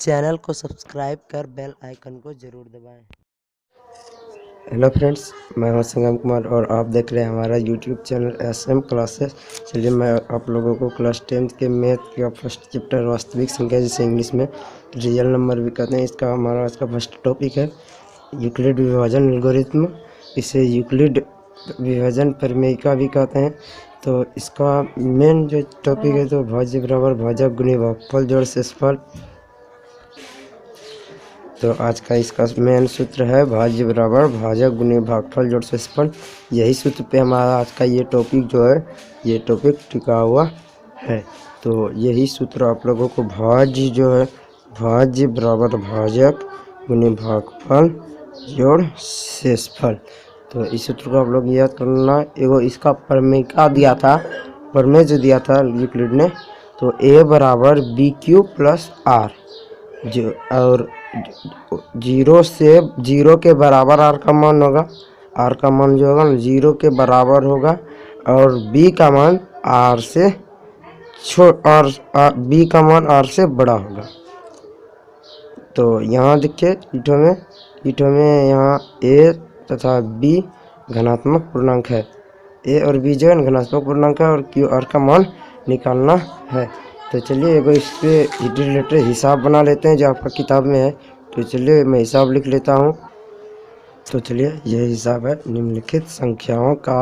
Channel को subscribe कर bell icon को ज़रूर दबाएं। हेलो फ्रेंड्स, मैं हूं संगम कुमार और आप देख रहे हैं हमारा यूट्यूब चैनल SM क्लासेस। चलिए मैं आप लोगों को क्लास 10th के मैथ का फर्स्ट चैप्टर वास्तविक संख्या, जिसे इंग्लिश में रियल नंबर भी कहते हैं, इसका हमारा आज का फर्स्ट टॉपिक है यूक्लिड विभाजन एल्गोरिथम। इसे यूक्लिड विभाजन प्रमेयिका भी कहते हैं। तो इसका मेन जो टॉपिक है तो भाज्य बराबर भाजक गुणे भागफल जोड़ शेषफल। तो आज का इसका मेन सूत्र है भाज्य बराबर भाजक गुणे भागफल जोड़ शेषफल। यही सूत्र पे हमारा आज का ये टॉपिक जो है ये टॉपिक टिका हुआ है। तो यही सूत्र आप लोगों को भाज्य जो है भाज्य बराबर भाजक गुणे भागफल जोड़ शेषफल, तो इस सूत्र को आप लोग याद करना। एगो इसका प्रमेय दिया था, प्रमेय जो दिया था यूक्लिड ने, तो a बराबर बी क्यू प्लस आर, जो और जीरो के बराबर आर का मान होगा। आर का मान जो होगा ना 0 के बराबर होगा और बी का मान आर से बी का मान आर से बड़ा होगा। तो यहाँ देखिए ईटो में यहाँ ए तथा बी घनात्मक पूर्णांक है। ए और बी जो है घनात्मक पूर्णांक है और क्यू आर का मान निकालना है। तो चलिए एगो इस पे रिलेटेड हिसाब बना लेते हैं जो आपका किताब में है। तो चलिए मैं हिसाब लिख लेता हूँ। तो चलिए यह हिसाब है, निम्नलिखित संख्याओं का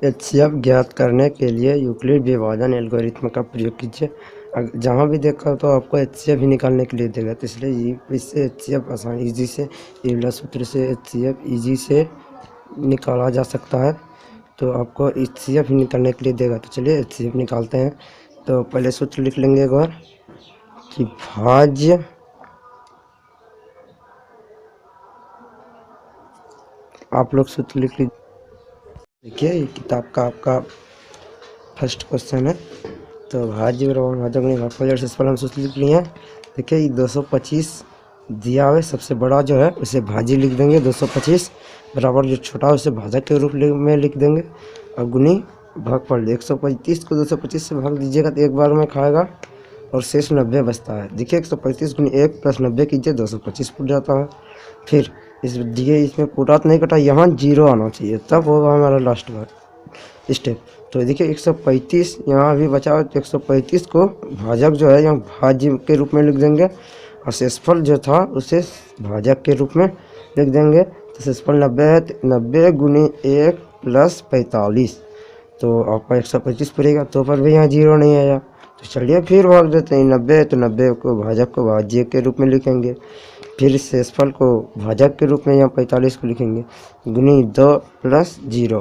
HCF ज्ञात करने के लिए यूक्लिड विभाजन एल्गोरिथम का प्रयोग कीजिए। जहाँ भी देखा तो आपको HCF ही निकालने के लिए देगा, तो इसलिए इससे HCF आसान ईजी से ये वाला सूत्र से HCF ईजी से निकाला जा सकता है। तो आपको HCF ही निकालने के लिए देगा। तो चलिए HCF निकालते हैं। तो पहले सूत्र लिख लेंगे एक बार कि भाज्य आप लोग सूत्र लिख लीजिए। देखिए ये किताब का आपका फर्स्ट क्वेश्चन है। तो भाज्य बराबर भाजक गुणे भागफल जोड़ शेषफल हम सूत्र लिख लिए हैं। देखिए ये 225 दिया हुआ है, सबसे बड़ा जो है उसे भाज्य लिख देंगे, 225 बराबर जो छोटा है उसे भाजक के रूप में लिख देंगे और गुणी भागफल 135 को 225 से भाग दीजिएगा तो एक बार में खाएगा और शेष 90 बचता है। देखिए 135 गुणी 1 प्लस 90 कीजिए 225 फुट जाता है। फिर इसमें पूरा तो नहीं कटा, यहाँ 0 आना चाहिए तब होगा हमारा लास्ट बार स्टेप। तो देखिए 135 यहाँ अभी बचा हुआ, तो 135 को भाजक जो है यहाँ भाज्य के रूप में लिख देंगे और शेषफल जो था उसे भाजक के रूप में लिख देंगे। तो शेषफल 90 है, 90 गुणी 1 प्लस 45, तो आपका 125 पड़ेगा। तो पर भी यहाँ 0 नहीं आया, तो चलिए फिर भाग देते हैं। 90 है तो 90 को भाजक को भाज्य के रूप में लिखेंगे, फिर शेषफल को भाजक के रूप में यहाँ 45 को लिखेंगे गुनी 2 प्लस 0।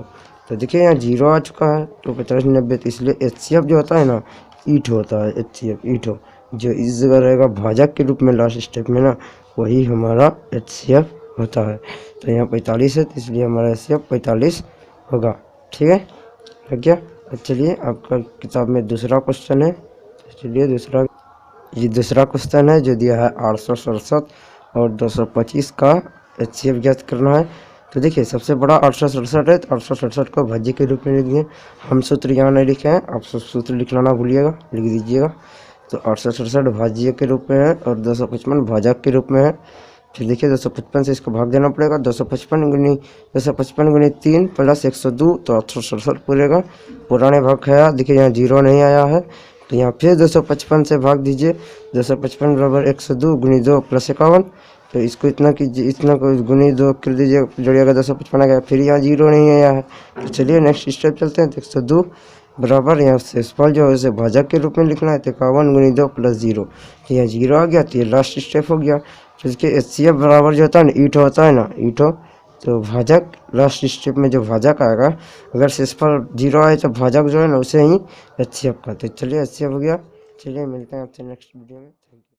तो देखिए यहाँ 0 आ चुका है, तो 45 90, तो इसलिए HCF जो होता है ना ईटो होता है। HCF ईटो जो इस जगह रहेगा भाजक के रूप में लास्ट स्टेप में ना, वही हमारा HCF होता है। तो यहाँ 45 है, तो इसलिए हमारा HCF 45 होगा। ठीक है, लग गया। चलिए आपका किताब में दूसरा क्वेश्चन है। चलिए दूसरा क्वेश्चन है जो दिया है 867 और 225 का HCF ज्ञात करना है। तो देखिए सबसे बड़ा 867 है, तो 867 को भाज्य के रूप में लिख दिए। हम सूत्र यहाँ नहीं लिखे हैं, आप सूत्र लिखना ना भूलिएगा, लिख दीजिएगा। तो 867 भाज्य के रूप में है और 255 भाजक के रूप में है। फिर देखिए 255 से इसको भाग देना पड़ेगा, 255 गुनी 3 प्लस 102, तो 867 पूरेगा। पुराने भाग है, देखिए यहाँ 0 नहीं आया है, तो यहाँ फिर 255 से भाग दीजिए। 255 बराबर 102 गुनी 2 प्लस 51, तो इसको इतना कीजिए, इतना को गुनी 2 कर दीजिए, जोड़िएगा 255 आ गया। फिर यहाँ 0 नहीं आया है, तो चलिए नेक्स्ट स्टेप चलते हैं। तो 102 बराबर यहाँ शेषफल जो है उसे भाजक के रूप में लिखना है, तो 51 गुनी 2 प्लस 0, तो यहाँ 0 आ गया। तो ये लास्ट स्टेप हो गया। तो इसके HCF बराबर जो होता है ना ईटो होता है ना, ईटो, तो भाजक लास्ट स्टेप में जो भाजक आएगा, अगर शेषफल 0 आए तो भाजक जो है ना उसे ही HCF कहते हैं। चलिए HCF हो गया। चलिए मिलते हैं आपसे नेक्स्ट वीडियो में।